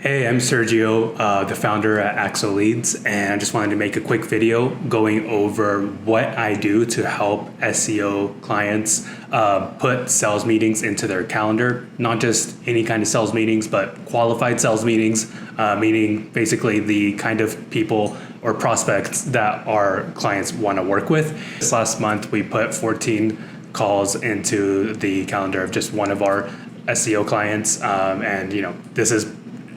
Hey, I'm Sergio, the founder at Axo Leads, and I just wanted to make a quick video going over what I do to help SEO clients put sales meetings into their calendar. Not just any kind of sales meetings, but qualified sales meetings, meaning basically the kind of people or prospects that our clients want to work with. This last month, we put 14 calls into the calendar of just one of our SEO clients, and this is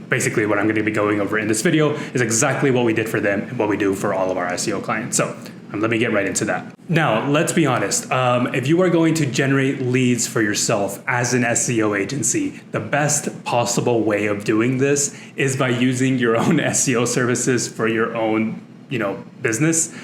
basically what I'm going to be going over in this video is exactly what we did for them and what we do for all of our SEO clients. So let me get right into that. Now, let's be honest. If you are going to generate leads for yourself as an SEO agency, the best possible way of doing this is by using your own SEO services for your own, business.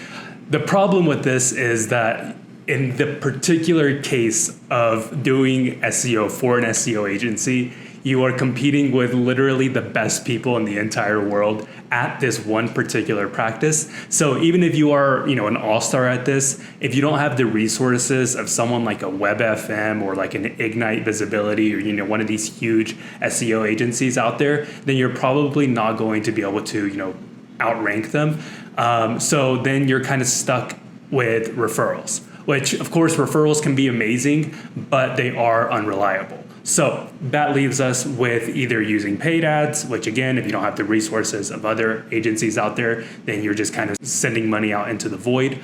The problem with this is that in the particular case of doing SEO for an SEO agency, you are competing with literally the best people in the entire world at this one particular practice. So even if you are, an all-star at this, if you don't have the resources of someone like a WebFM or like an Ignite Visibility or, one of these huge SEO agencies out there, then you're probably not going to be able to, outrank them. So then you're kind of stuck with referrals, which of course referrals can be amazing, but they are unreliable. So that leaves us with either using paid ads, which again, if you don't have the resources of other agencies out there, then you're just kind of sending money out into the void,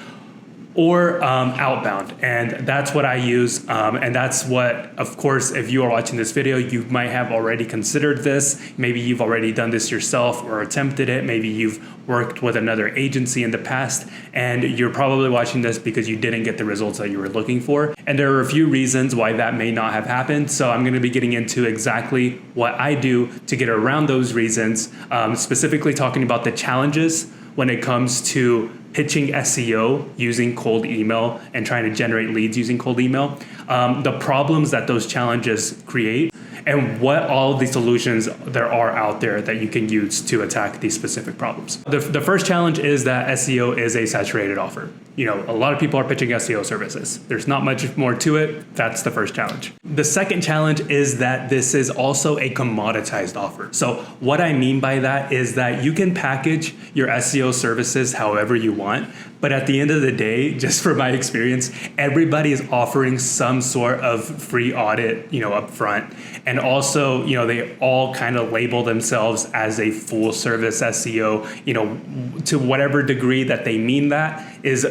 or outbound. And that's what I use. And that's what, of course, if you are watching this video, you might have already considered this. Maybe you've already done this yourself or attempted it. Maybe you've worked with another agency in the past, and you're probably watching this because you didn't get the results that you were looking for. And there are a few reasons why that may not have happened. So I'm going to be getting into exactly what I do to get around those reasons, specifically talking about the challenges when it comes to pitching SEO using cold email and trying to generate leads using cold email, the problems that those challenges create, and what all the solutions there are out there that you can use to attack these specific problems. The first challenge is that SEO is a saturated offer. A lot of people are pitching SEO services. There's not much more to it. That's the first challenge. The second challenge is that this is also a commoditized offer. So what I mean by that is that you can package your SEO services however you want, but at the end of the day, just from my experience, everybody is offering some sort of free audit, up front. And also, they all kind of label themselves as a full service SEO, to whatever degree that they mean that is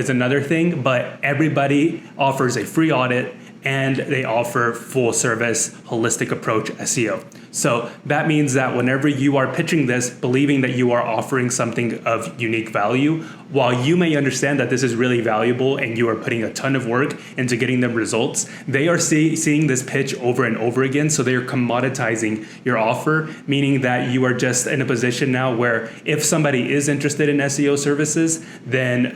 another thing, but everybody offers a free audit and they offer full service holistic approach SEO. So that means that whenever you are pitching this, believing that you are offering something of unique value, while you may understand that this is really valuable and you are putting a ton of work into getting them results, they are seeing this pitch over and over again. So they are commoditizing your offer, meaning that you are just in a position now where if somebody is interested in SEO services, then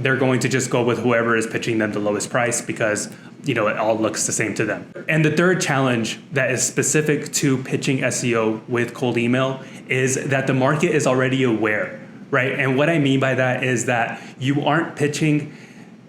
they're going to just go with whoever is pitching them the lowest price because it all looks the same to them. And the third challenge that is specific to pitching SEO with cold email is that the market is already aware, right? And what I mean by that is that you aren't pitching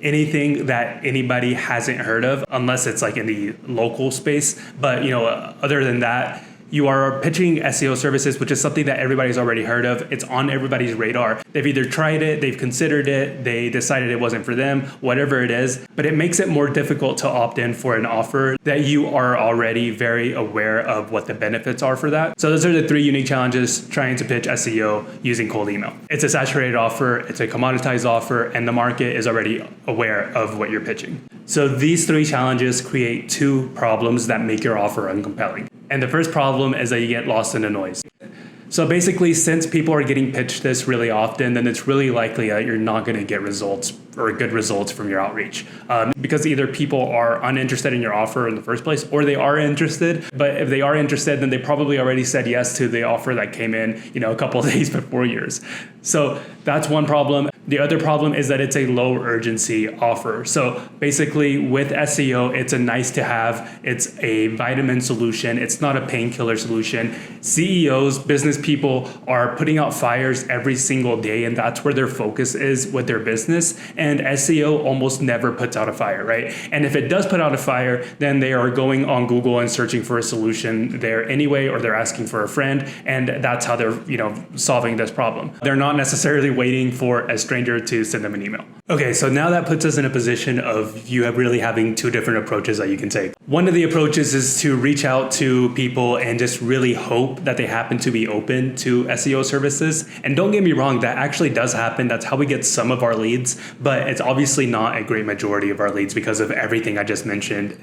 anything that anybody hasn't heard of, unless it's like in the local space. But, other than that, you are pitching SEO services, which is something that everybody's already heard of. It's on everybody's radar. They've either tried it, they've considered it, they decided it wasn't for them, whatever it is. But it makes it more difficult to opt in for an offer that you are already very aware of what the benefits are for that. So those are the three unique challenges trying to pitch SEO using cold email. It's a saturated offer, it's a commoditized offer, and the market is already aware of what you're pitching. So these three challenges create two problems that make your offer uncompelling. And the first problem is that you get lost in the noise. So basically, since people are getting pitched this really often, then it's really likely that you're not going to get results or good results from your outreach, because either people are uninterested in your offer in the first place, or they are interested. But if they are interested, then they probably already said yes to the offer that came in, a couple of days before yours. So that's one problem. The other problem is that it's a low urgency offer. So basically with SEO, it's a nice to have, it's a vitamin solution, it's not a painkiller solution. CEOs, business people are putting out fires every single day, and that's where their focus is with their business. And SEO almost never puts out a fire, right? And if it does put out a fire, then they are going on Google and searching for a solution there anyway, or they're asking for a friend, and that's how they're, solving this problem. They're not necessarily waiting for a stranger to send them an email. Okay, so now that puts us in a position of you really having two different approaches that you can take. One of the approaches is to reach out to people and just really hope that they happen to be open to SEO services. And don't get me wrong, that actually does happen. That's how we get some of our leads, but it's obviously not a great majority of our leads because of everything I just mentioned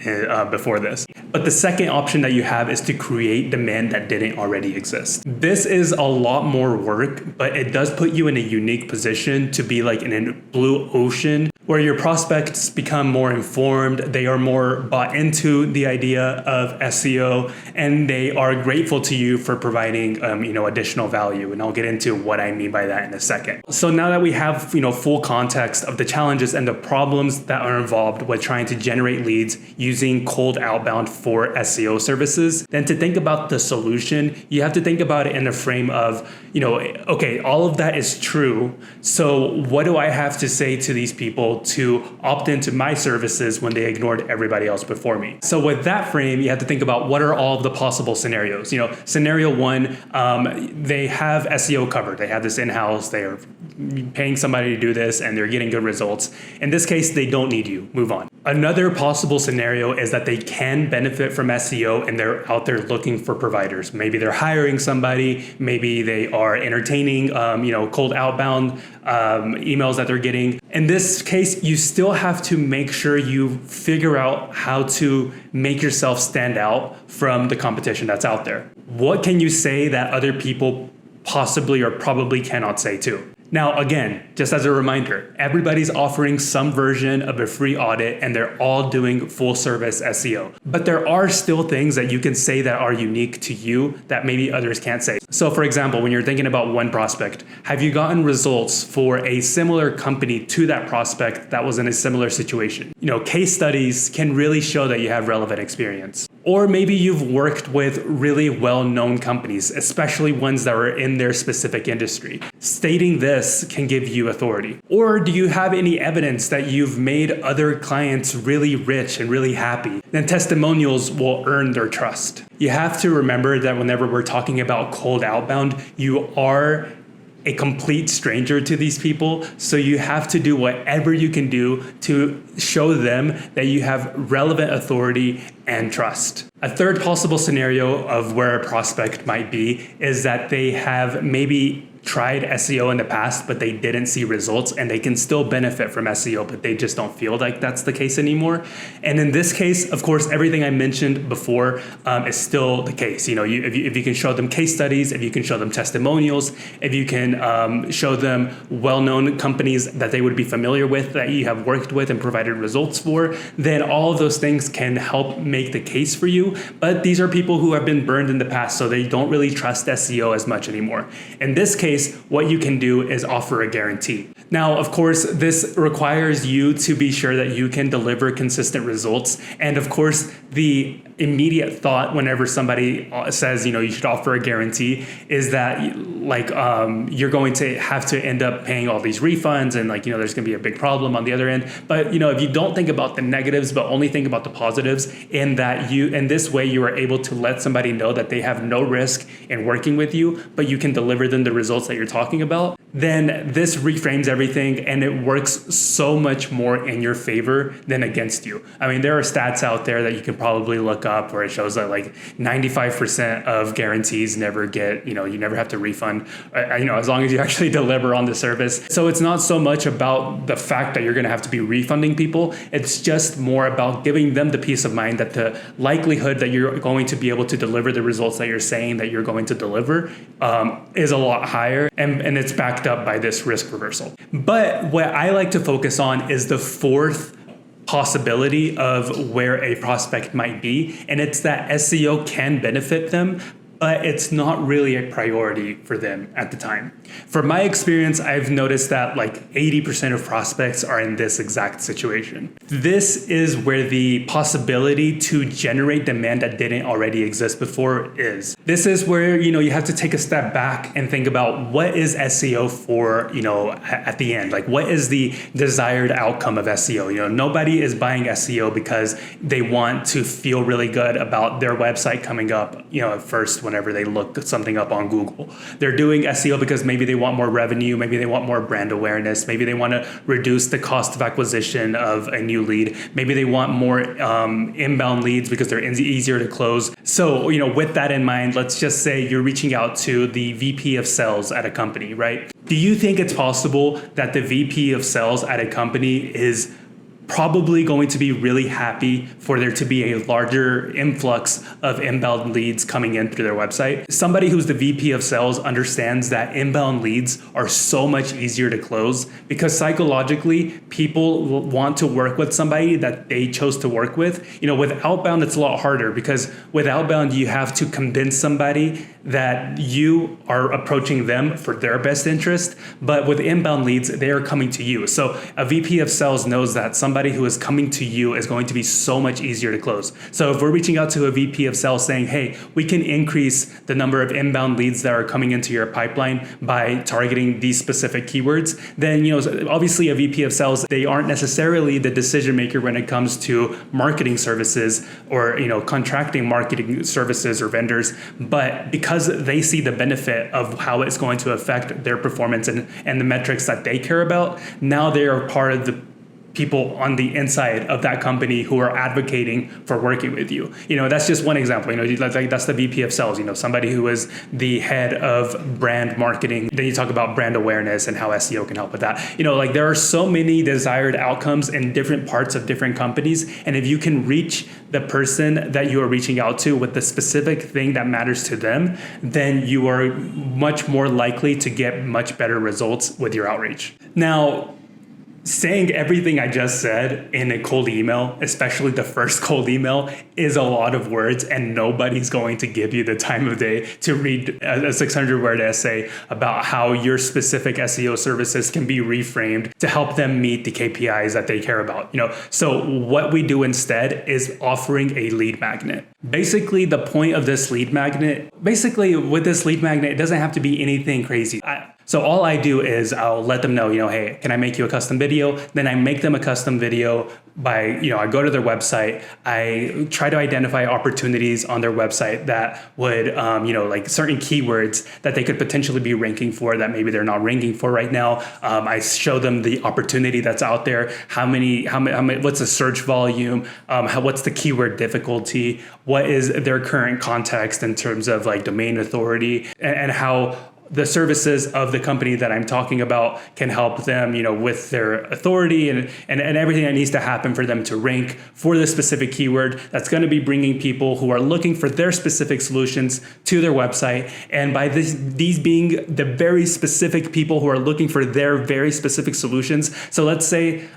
before this. But the second option that you have is to create demand that didn't already exist. This is a lot more work, but it does put you in a unique position to be like in a blue ocean where your prospects become more informed, they are more bought into the idea of SEO, and they are grateful to you for providing additional value. And I'll get into what I mean by that in a second. So now that we have full context of the challenges and the problems that are involved with trying to generate leads using cold outbound for SEO services, then to think about the solution, you have to think about it in the frame of, okay, all of that is true. So what do I have to say to these people to opt into my services when they ignored everybody else before me? So with that frame, you have to think about what are all of the possible scenarios. Scenario one, they have SEO covered. They have this in-house, they are paying somebody to do this and they're getting good results. In this case, they don't need you. Move on. Another possible scenario is that they can benefit from SEO and they're out there looking for providers. Maybe they're hiring somebody, maybe they are entertaining, cold outbound emails that they're getting. In this case, you still have to make sure you figure out how to make yourself stand out from the competition that's out there. What can you say that other people possibly or probably cannot say too? Now, again, just as a reminder, everybody's offering some version of a free audit and they're all doing full service SEO. But there are still things that you can say that are unique to you that maybe others can't say. So for example, when you're thinking about one prospect, have you gotten results for a similar company to that prospect that was in a similar situation? Case studies can really show that you have relevant experience. Or maybe you've worked with really well-known companies, especially ones that are in their specific industry. Stating this can give you authority. Or do you have any evidence that you've made other clients really rich and really happy? Then testimonials will earn their trust. You have to remember that whenever we're talking about cold outbound, you are a complete stranger to these people. So you have to do whatever you can do to show them that you have relevant authority and trust. A third possible scenario of where a prospect might be is that they have maybe tried SEO in the past, but they didn't see results, and they can still benefit from SEO, but they just don't feel like that's the case anymore. And in this case, of course, everything I mentioned before is still the case. If you can show them case studies, if you can show them testimonials, if you can show them well-known companies that they would be familiar with, that you have worked with and provided results for, then all of those things can help make the case for you. But these are people who have been burned in the past, so they don't really trust SEO as much anymore. In this case, what you can do is offer a guarantee. Now, of course, this requires you to be sure that you can deliver consistent results. And of course, the immediate thought whenever somebody says, you should offer a guarantee is that you're going to have to end up paying all these refunds and there's going to be a big problem on the other end. But, if you don't think about the negatives, but only think about the positives, in that in this way, you are able to let somebody know that they have no risk in working with you, but you can deliver them the results that you're talking about, then this reframes everything and it works so much more in your favor than against you. I mean, there are stats out there that you can probably look up where it shows that 95% of guarantees never get, you never have to refund, as long as you actually deliver on the service. So it's not so much about the fact that you're going to have to be refunding people. It's just more about giving them the peace of mind that the likelihood that you're going to be able to deliver the results that you're saying that you're going to deliver is a lot higher. And it's backed up by this risk reversal. But what I like to focus on is the fourth possibility of where a prospect might be, and it's that SEO can benefit them, but it's not really a priority for them at the time. From my experience, I've noticed that like 80% of prospects are in this exact situation. This is where the possibility to generate demand that didn't already exist before is. This is where, you have to take a step back and think about what is SEO for, at the end. Like, what is the desired outcome of SEO? Nobody is buying SEO because they want to feel really good about their website coming up, at first whenever they look something up on Google. They're doing SEO because maybe they want more revenue, maybe they want more brand awareness, maybe they want to reduce the cost of acquisition of a new lead, maybe they want more inbound leads because they're easier to close. So, with that in mind, let's just say you're reaching out to the VP of sales at a company, right? Do you think it's possible that the VP of sales at a company is probably going to be really happy for there to be a larger influx of inbound leads coming in through their website? Somebody who's the VP of sales understands that inbound leads are so much easier to close because psychologically, people want to work with somebody that they chose to work with. With outbound, it's a lot harder because with outbound, you have to convince somebody that you are approaching them for their best interest. But with inbound leads, they are coming to you. So a VP of sales knows that somebody who is coming to you is going to be so much easier to close. So if we're reaching out to a VP of sales saying, hey, we can increase the number of inbound leads that are coming into your pipeline by targeting these specific keywords, then, obviously a VP of sales, they aren't necessarily the decision maker when it comes to marketing services or, contracting marketing services or vendors. But because they see the benefit of how it's going to affect their performance and the metrics that they care about, now they are part of the people on the inside of that company who are advocating for working with you. That's just one example. That's the VP of sales, somebody who is the head of brand marketing. Then you talk about brand awareness and how SEO can help with that. There are so many desired outcomes in different parts of different companies. And if you can reach the person that you are reaching out to with the specific thing that matters to them, then you are much more likely to get much better results with your outreach. Now, saying everything I just said in a cold email, especially the first cold email, is a lot of words, and nobody's going to give you the time of day to read a 600-word essay about how your specific SEO services can be reframed to help them meet the KPIs that they care about. So what we do instead is offering a lead magnet. Basically, the point of this lead magnet, with this lead magnet, it doesn't have to be anything crazy. So all I do is I'll let them know, hey, can I make you a custom video? Then I make them a custom video by, I go to their website. I try to identify opportunities on their website that would, like certain keywords that they could potentially be ranking for that maybe they're not ranking for right now. I show them the opportunity that's out there. How many, what's the search volume? What's the keyword difficulty? What is their current context in terms of like domain authority and how the services of the company that I'm talking about can help them, with their authority and everything that needs to happen for them to rank for the specific keyword that's going to be bringing people who are looking for their specific solutions to their website. And by these being the very specific people who are looking for their very specific solutions. So let's say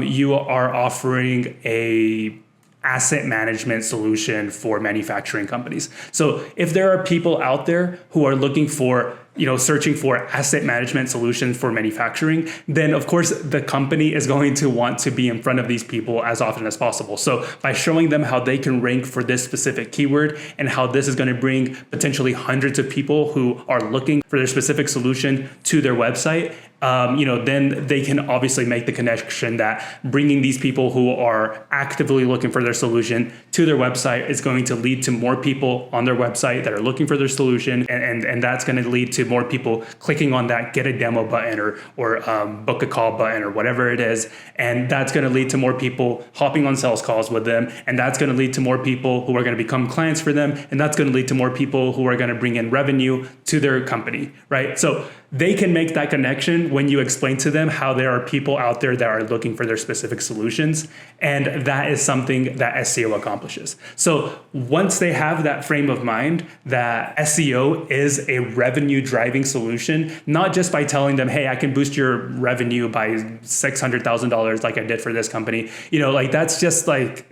you are offering a asset management solution for manufacturing companies. So if there are people out there who are looking for, searching for asset management solutions for manufacturing, then of course the company is going to want to be in front of these people as often as possible. So by showing them how they can rank for this specific keyword and how this is going to bring potentially hundreds of people who are looking for their specific solution to their website, then they can obviously make the connection that bringing these people who are actively looking for their solution to their website is going to lead to more people on their website that are looking for their solution. And that's going to lead to more people clicking on that get a demo button or book a call button or whatever it is. And that's going to lead to more people hopping on sales calls with them. And that's going to lead to more people who are going to become clients for them. And that's going to lead to more people who are going to bring in revenue to their company, right? So they can make that connection when you explain to them how there are people out there that are looking for their specific solutions. And that is something that SEO accomplishes. So once they have that frame of mind that SEO is a revenue driving solution, not just by telling them, hey, I can boost your revenue by $600,000 like I did for this company, that's just like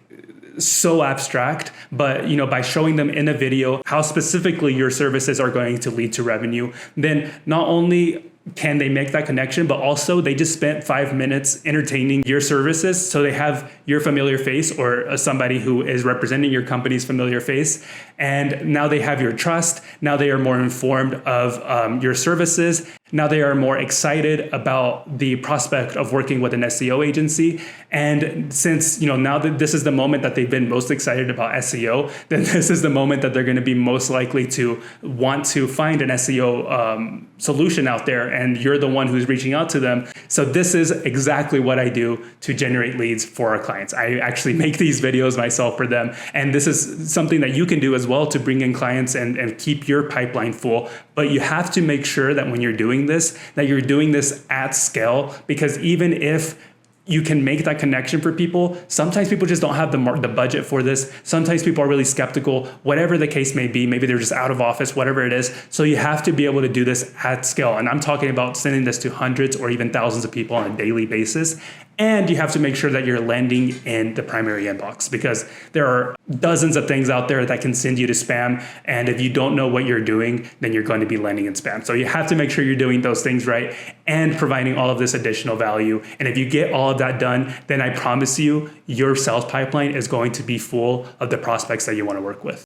so abstract, but by showing them in a video how specifically your services are going to lead to revenue, then not only can they make that connection, but also they just spent 5 minutes entertaining your services. So they have your familiar face, or somebody who is representing your company's familiar face. And now they have your trust. Now they are more informed of your services. Now they are more excited about the prospect of working with an SEO agency. And since, now that this is the moment that they've been most excited about SEO, then this is the moment that they're going to be most likely to want to find an SEO solution out there. And you're the one who's reaching out to them. So this is exactly what I do to generate leads for our clients. I actually make these videos myself for them. And this is something that you can do as well to bring in clients and keep your pipeline full. But you have to make sure that when you're doing this, that you're doing this at scale, because even if you can make that connection for people, sometimes people just don't have the budget for this. Sometimes people are really skeptical, whatever the case may be. Maybe they're just out of office, whatever it is. So you have to be able to do this at scale. And I'm talking about sending this to hundreds or even thousands of people on a daily basis. And you have to make sure that you're landing in the primary inbox, because there are dozens of things out there that can send you to spam. And if you don't know what you're doing, then you're going to be landing in spam. So you have to make sure you're doing those things right and providing all of this additional value. And if you get all of that done, then I promise you, your sales pipeline is going to be full of the prospects that you want to work with.